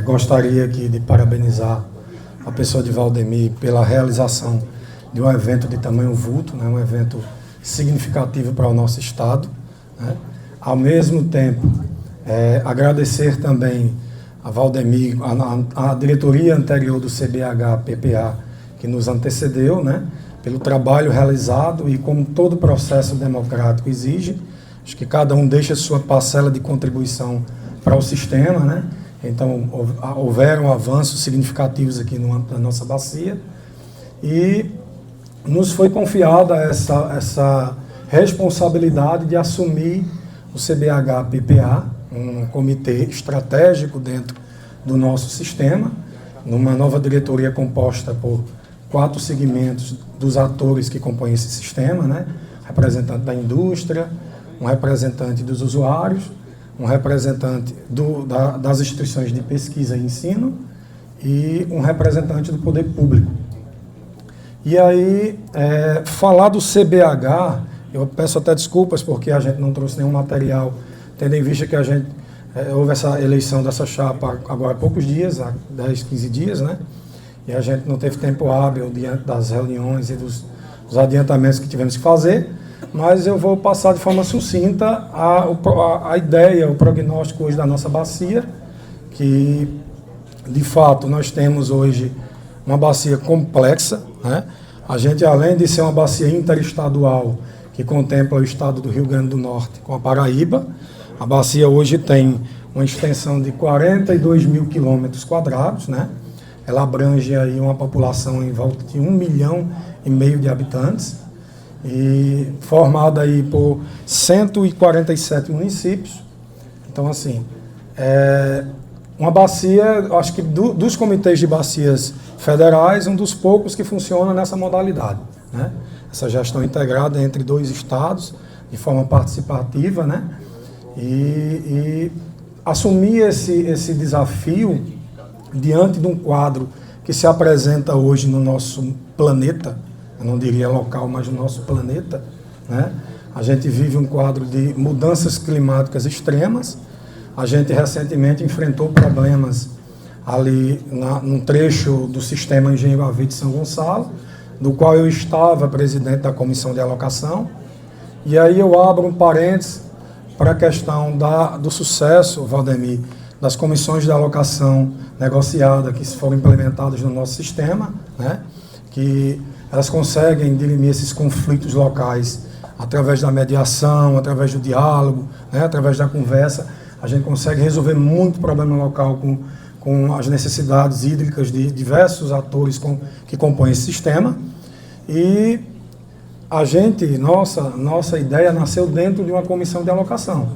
Gostaria aqui de parabenizar a pessoa de Valdemir pela realização de um evento de tamanho vulto, né, um evento significativo para o nosso Estado, né. Ao mesmo tempo, agradecer também a Valdemir, a diretoria anterior do CBH-PPA, que nos antecedeu, né, pelo trabalho realizado e como todo processo democrático exige. Acho que cada um deixa sua parcela de contribuição para o sistema, né? Então, houveram avanços significativos aqui no âmbito da nossa bacia e nos foi confiada essa responsabilidade de assumir o CBH-PPA, um comitê estratégico dentro do nosso sistema, numa nova diretoria composta por 4 segmentos dos atores que compõem esse sistema, né? Representante da indústria, um representante dos usuários, um representante das instituições de pesquisa e ensino e um representante do poder público. E aí, falar do CBH, eu peço até desculpas porque a gente não trouxe nenhum material, tendo em vista que a gente houve essa eleição dessa chapa agora há poucos dias, há 10, 15 dias, né? E a gente não teve tempo hábil diante das reuniões e dos adiantamentos que tivemos que fazer, mas eu vou passar de forma sucinta a ideia, o prognóstico hoje da nossa bacia, que de fato nós temos hoje uma bacia complexa, né? A gente, além de ser uma bacia interestadual que contempla o estado do Rio Grande do Norte com a Paraíba, a bacia hoje tem uma extensão de 42 mil quilômetros quadrados, né? Ela abrange aí uma população em volta de 1,5 milhão de habitantes e formada aí por 147 municípios. Então, assim, uma bacia, acho que dos comitês de bacias federais, um dos poucos que funciona nessa modalidade, né? Essa gestão integrada entre 2 estados, de forma participativa, né? E assumir esse desafio diante de um quadro que se apresenta hoje no nosso planeta, eu não diria local, mas no nosso planeta, né? A gente vive um quadro de mudanças climáticas extremas. A gente recentemente enfrentou problemas ali num trecho do sistema Engenheiro Havaí de São Gonçalo, do qual eu estava presidente da comissão de alocação. E aí eu abro um parênteses para a questão do sucesso, Valdemir, das comissões de alocação negociada que foram implementadas no nosso sistema, né? Que elas conseguem dirimir esses conflitos locais através da mediação, através do diálogo, né? Através da conversa. A gente consegue resolver muito problema local com as necessidades hídricas de diversos atores que compõem esse sistema. E a gente, nossa ideia nasceu dentro de uma comissão de alocação.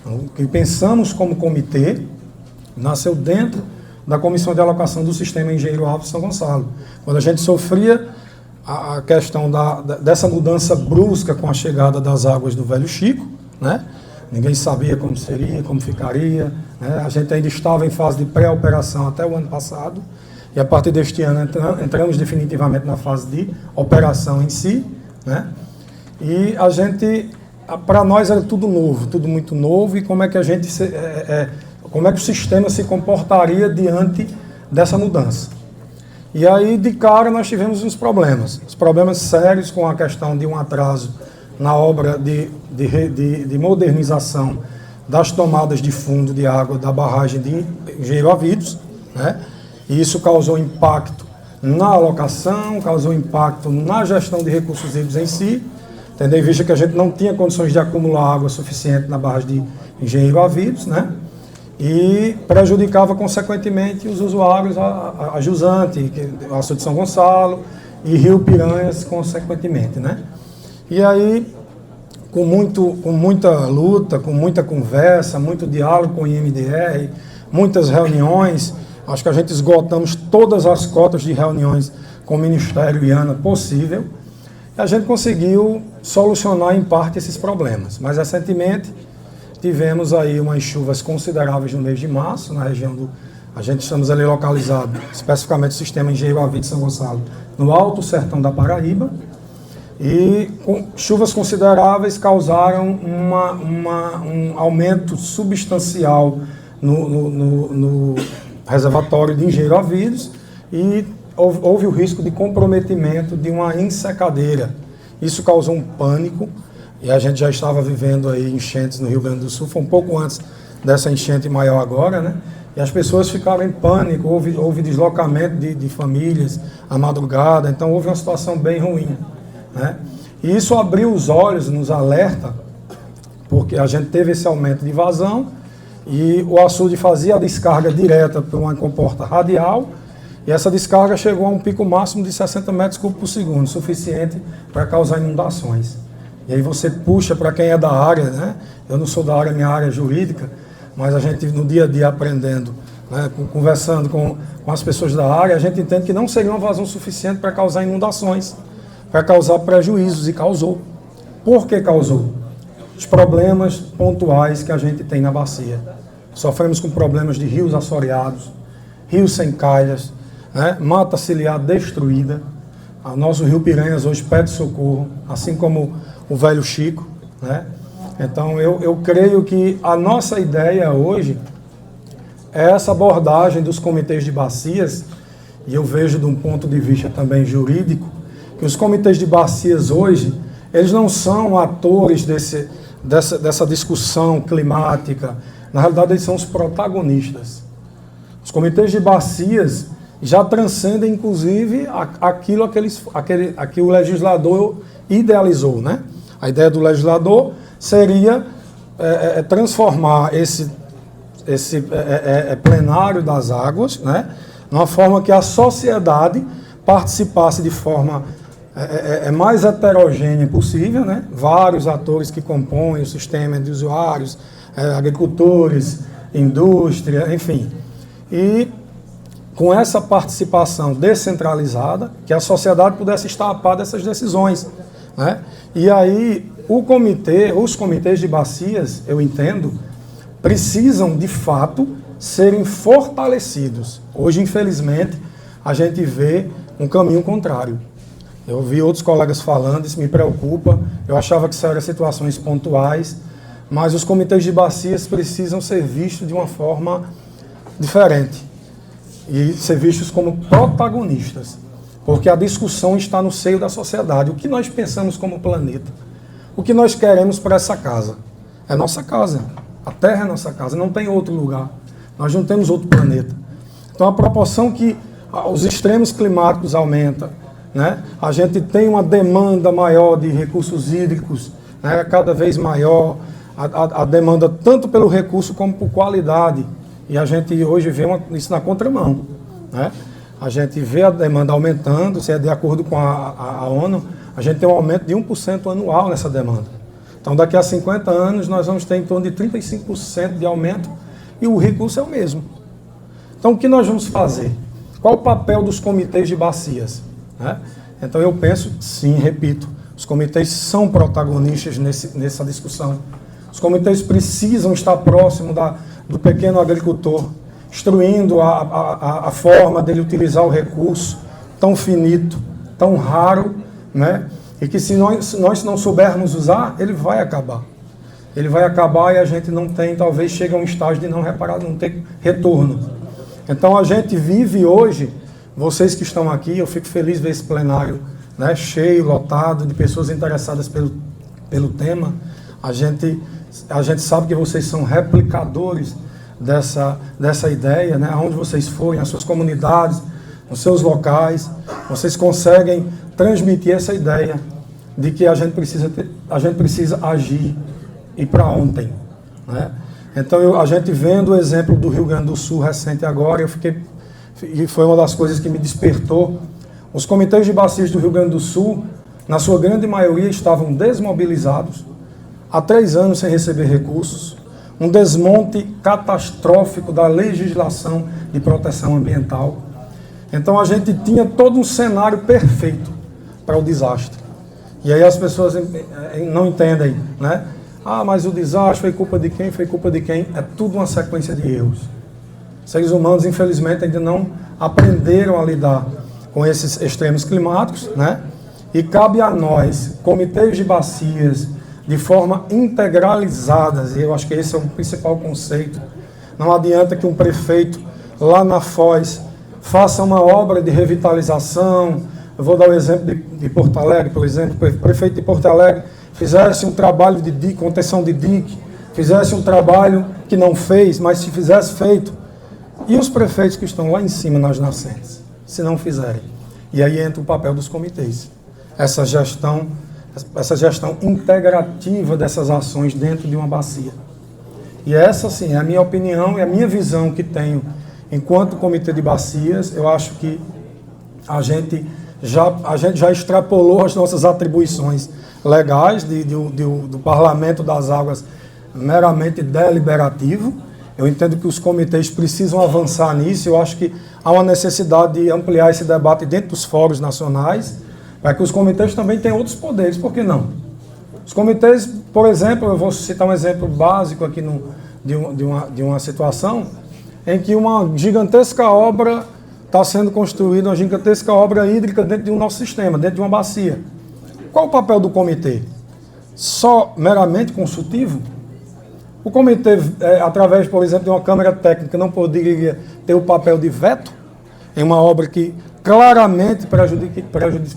Então, o que pensamos como comitê nasceu dentro da comissão de alocação do sistema Engenheiro Havaí de São Gonçalo. Quando a gente sofria a questão dessa mudança brusca com a chegada das águas do Velho Chico, né? Ninguém sabia como seria, como ficaria, né? A gente ainda estava em fase de pré-operação até o ano passado, e a partir deste ano entramos definitivamente na fase de operação em si, né? E a gente, para nós era tudo novo, tudo muito novo, e como é que como é que o sistema se comportaria diante dessa mudança. E aí, de cara, nós tivemos os problemas sérios com a questão de um atraso na obra de modernização das tomadas de fundo de água da barragem de Engenheiro Havidos, né? E isso causou impacto na alocação, causou impacto na gestão de recursos hídricos em si, tendo em vista que a gente não tinha condições de acumular água suficiente na barragem de Engenheiro Havidos, né? E prejudicava, consequentemente, os usuários, a Jusante, a Açude de São Gonçalo e Rio Piranhas, consequentemente, né? E aí, com muita luta, com muita conversa, muito diálogo com o IMDR, muitas reuniões, acho que a gente esgotamos todas as cotas de reuniões com o Ministério e ANA possível, e a gente conseguiu solucionar em parte esses problemas. Mas recentemente tivemos aí umas chuvas consideráveis no mês de março, na região a gente estamos ali localizado, especificamente o sistema Engenheiro Havaí de São Gonçalo, no Alto Sertão da Paraíba, e chuvas consideráveis causaram um aumento substancial reservatório de Engenheiro Avidos e houve o risco de comprometimento de uma ensecadeira. Isso causou um pânico e a gente já estava vivendo aí enchentes no Rio Grande do Sul, foi um pouco antes dessa enchente maior agora, né? E as pessoas ficaram em pânico, houve deslocamento de famílias à madrugada, então houve uma situação bem ruim, né? E isso abriu os olhos, nos alerta, porque a gente teve esse aumento de vazão e o açude fazia a descarga direta por uma comporta radial e essa descarga chegou a um pico máximo de 60 metros cúbicos por segundo, suficiente para causar inundações. E aí você puxa para quem é da área, né? Eu não sou da área, minha área é jurídica, mas a gente no dia a dia aprendendo, né? Conversando com as pessoas da área, a gente entende que não seria uma vazão suficiente para causar inundações, para causar prejuízos, e causou. Por que causou? Os problemas pontuais que a gente tem na bacia. Sofremos com problemas de rios assoreados, rios sem calhas, né? Mata ciliar destruída. O nosso Rio Piranhas hoje pede socorro, assim como o Velho Chico, né? Então eu creio que a nossa ideia hoje é essa abordagem dos comitês de bacias, e eu vejo de um ponto de vista também jurídico, que os comitês de bacias hoje, eles não são atores dessa discussão climática, na realidade eles são os protagonistas. Os comitês de bacias já transcendem, inclusive, aquilo que o legislador idealizou, né? A ideia do legislador seria transformar esse plenário das águas, né, numa forma que a sociedade participasse de forma mais heterogênea possível, né? Vários atores que compõem o sistema de usuários, agricultores, indústria, enfim. E com essa participação descentralizada, que a sociedade pudesse estar a par dessas decisões, né? E aí os comitês de bacias, eu entendo, precisam de fato serem fortalecidos. Hoje, infelizmente, a gente vê um caminho contrário. Eu ouvi outros colegas falando, isso me preocupa. Eu achava que isso eram situações pontuais, mas os comitês de bacias precisam ser vistos de uma forma diferente e ser vistos como protagonistas, porque a discussão está no seio da sociedade. O que nós pensamos como planeta? O que nós queremos para essa casa? É nossa casa. A Terra é nossa casa, não tem outro lugar. Nós não temos outro planeta. Então, a proporção que os extremos climáticos aumentam, né? A gente tem uma demanda maior de recursos hídricos, né? Cada vez maior, a demanda tanto pelo recurso como por qualidade. E a gente hoje vê isso na contramão, né? A gente vê a demanda aumentando, se é de acordo com a ONU, a gente tem um aumento de 1% anual nessa demanda. Então, daqui a 50 anos, nós vamos ter em torno de 35% de aumento e o recurso é o mesmo. Então, o que nós vamos fazer? Qual o papel dos comitês de bacias, né? Então, eu penso, sim, repito, os comitês são protagonistas nessa discussão. Os comitês precisam estar próximos do pequeno agricultor, instruindo a forma dele utilizar o recurso tão finito, tão raro, né? E que se nós não soubermos usar, ele vai acabar. Ele vai acabar e a gente não tem, talvez chegue a um estágio de não reparar, não ter retorno. Então a gente vive hoje, vocês que estão aqui, eu fico feliz de ver esse plenário, né, cheio, lotado, de pessoas interessadas pelo tema. A gente sabe que vocês são replicadores dessa ideia, né? Aonde vocês forem, nas suas comunidades, nos seus locais, vocês conseguem transmitir essa ideia de que a gente precisa agir e para ontem, né? Então, a gente vendo o exemplo do Rio Grande do Sul recente agora, e foi uma das coisas que me despertou. Os comitês de bacias do Rio Grande do Sul, na sua grande maioria, estavam desmobilizados, há 3 anos sem receber recursos, um desmonte catastrófico da legislação de proteção ambiental. Então a gente tinha todo um cenário perfeito para o desastre. E aí as pessoas não entendem, né? Ah, mas o desastre foi culpa de quem? Foi culpa de quem? É tudo uma sequência de erros. Seres humanos, infelizmente, ainda não aprenderam a lidar com esses extremos climáticos, né? E cabe a nós, comitês de bacias, de forma integralizadas, e eu acho que esse é o principal conceito. Não adianta que um prefeito lá na Foz, faça uma obra de revitalização. Eu vou dar o exemplo de Porto Alegre, por exemplo, o prefeito de Porto Alegre fizesse um trabalho de dique, contenção de dique, fizesse um trabalho que não fez, mas se fizesse feito. E os prefeitos que estão lá em cima nas nascentes, se não fizerem? E aí entra o papel dos comitês. Essa gestão integrativa dessas ações dentro de uma bacia. E essa, sim, é a minha opinião e a minha visão que tenho enquanto comitê de bacias. Eu acho que a gente já extrapolou as nossas atribuições legais do Parlamento das Águas meramente deliberativo. Eu entendo que os comitês precisam avançar nisso. Eu acho que há uma necessidade de ampliar esse debate dentro dos fóruns nacionais, para que os comitês também tenham outros poderes. Por que não? Os comitês, por exemplo, eu vou citar um exemplo básico aqui de uma situação em que uma gigantesca obra está sendo construída, uma gigantesca obra hídrica dentro do nosso sistema, dentro de uma bacia. Qual o papel do comitê? Só meramente consultivo? O comitê, através, por exemplo, de uma Câmara Técnica, não poderia ter o papel de veto em uma obra que claramente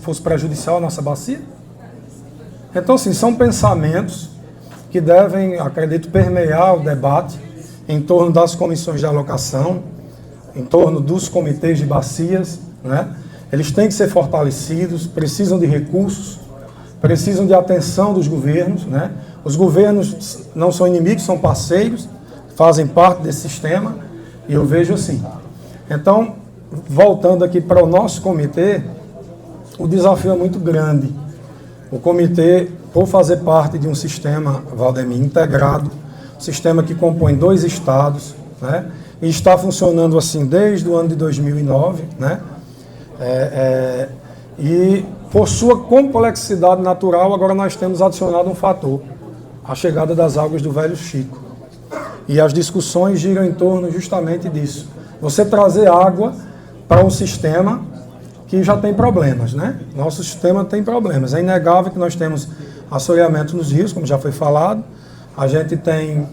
fosse prejudicial à nossa bacia? Então, sim, são pensamentos que devem, acredito, permear o debate em torno das comissões de alocação, em torno dos comitês de bacias, né? Eles têm que ser fortalecidos, precisam de recursos, precisam de atenção dos governos, né? Os governos não são inimigos, são parceiros, fazem parte desse sistema, e eu vejo assim. Então, voltando aqui para o nosso comitê, o desafio é muito grande. O comitê, por fazer parte de um sistema, Valdemir, integrado, sistema que compõe 2 estados, né? E está funcionando assim desde o ano de 2009, né? E por sua complexidade natural, agora nós temos adicionado um fator, a chegada das águas do Velho Chico. E as discussões giram em torno justamente disso. Você trazer água para um sistema que já tem problemas, né? Nosso sistema tem problemas. É inegável que nós temos assoreamento nos rios, como já foi falado. A gente tem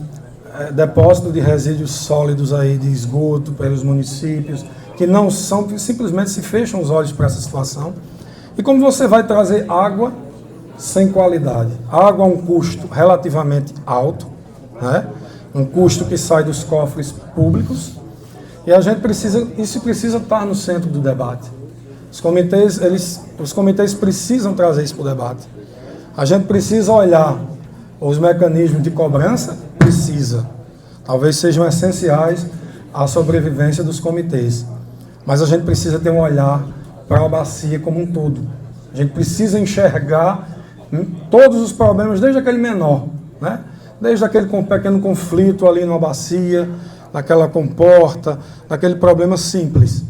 depósito de resíduos sólidos aí de esgoto pelos municípios, que não são, que simplesmente se fecham os olhos para essa situação. E como você vai trazer água sem qualidade? Água a um custo relativamente alto, né? Um custo que sai dos cofres públicos, e a gente precisa estar no centro do debate. Os comitês precisam trazer isso para o debate. A gente precisa olhar os mecanismos de cobrança, talvez sejam essenciais à sobrevivência dos comitês, mas a gente precisa ter um olhar para a bacia como um todo. A gente precisa enxergar todos os problemas, desde aquele menor, né? Desde aquele pequeno conflito ali numa bacia, naquela comporta, daquele problema simples,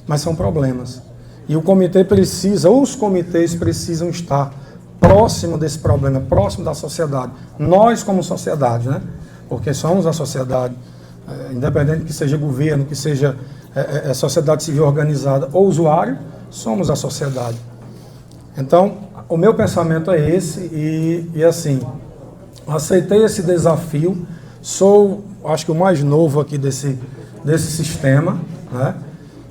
mas são problemas. E o comitê precisa, ou os comitês precisam estar próximo desse problema, próximo da sociedade. Nós como sociedade, né? Porque somos a sociedade, independente que seja governo, que seja sociedade civil organizada ou usuário, somos a sociedade. Então, o meu pensamento é esse e assim, aceitei esse desafio, sou, acho que o mais novo aqui desse sistema, né?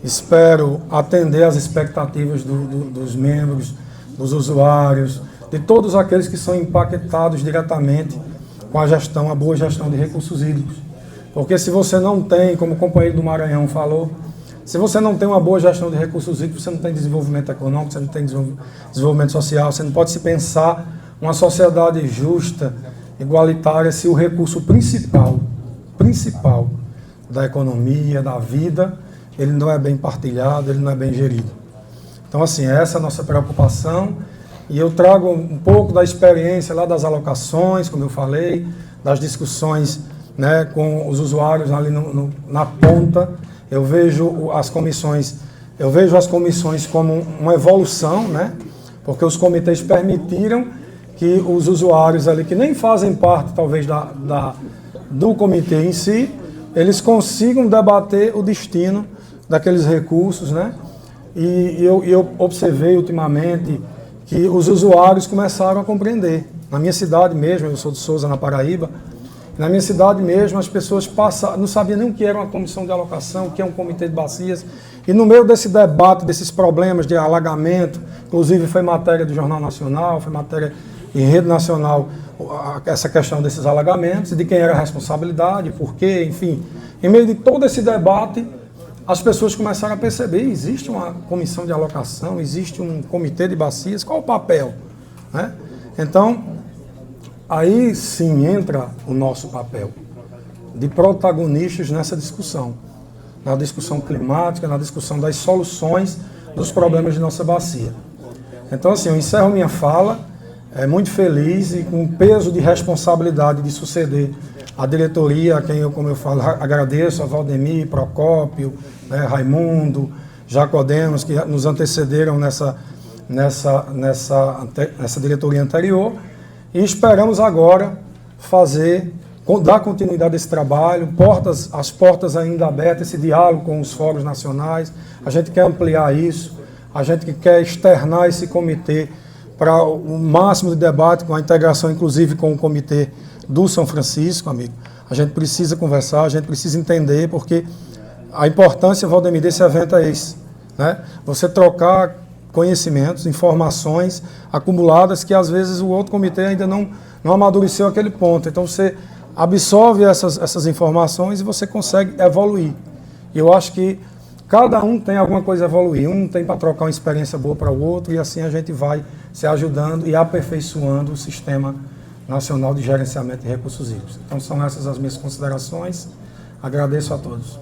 Espero atender às expectativas dos membros, dos usuários, de todos aqueles que são impactados diretamente com a boa gestão de recursos hídricos. Porque se você não tem, como o companheiro do Maranhão falou, se você não tem uma boa gestão de recursos hídricos, você não tem desenvolvimento econômico, você não tem desenvolvimento social, você não pode se pensar uma sociedade justa, igualitária, se o recurso principal da economia, da vida, ele não é bem partilhado, ele não é bem gerido. Então, assim, essa é a nossa preocupação, e eu trago um pouco da experiência lá das alocações, como eu falei, das discussões, né, com os usuários ali na ponta. Eu vejo as comissões como uma evolução, né, porque os comitês permitiram que os usuários ali, que nem fazem parte, talvez, do comitê em si, eles consigam debater o destino daqueles recursos, né? E eu observei ultimamente que os usuários começaram a compreender. Na minha cidade mesmo, eu sou de Sousa, na Paraíba, Na minha cidade mesmo, as pessoas não sabiam nem o que era uma comissão de alocação, o que é um comitê de bacias. E no meio desse debate, desses problemas de alagamento, inclusive foi matéria do Jornal Nacional, foi matéria em rede nacional, essa questão desses alagamentos, e de quem era a responsabilidade, por quê, enfim. Em meio de todo esse debate, as pessoas começaram a perceber, existe uma comissão de alocação, existe um comitê de bacias, qual o papel? Né? Então, aí sim entra o nosso papel de protagonistas nessa discussão, na discussão climática, na discussão das soluções dos problemas de nossa bacia. Então, assim, eu encerro minha fala, muito feliz e com peso de responsabilidade de suceder a diretoria, a quem eu, como eu falo, agradeço, a Valdemir, Procópio, né, Raimundo, Jacodemos, que nos antecederam nessa diretoria anterior, e esperamos agora dar continuidade a esse trabalho, as portas ainda abertas, esse diálogo com os fóruns nacionais, a gente quer ampliar isso, a gente quer externar esse comitê para o máximo de debate, com a integração inclusive com o comitê do São Francisco, amigo. A gente precisa conversar, a gente precisa entender, porque a importância, Valdemir, desse evento é esse, né? Você trocar conhecimentos, informações acumuladas que às vezes o outro comitê ainda não amadureceu aquele ponto. Então você absorve essas informações e você consegue evoluir. E eu acho que cada um tem alguma coisa a evoluir, um tem para trocar uma experiência boa para o outro, e assim a gente vai se ajudando e aperfeiçoando o Sistema Nacional de Gerenciamento de Recursos Hídricos. Então são essas as minhas considerações. Agradeço a todos.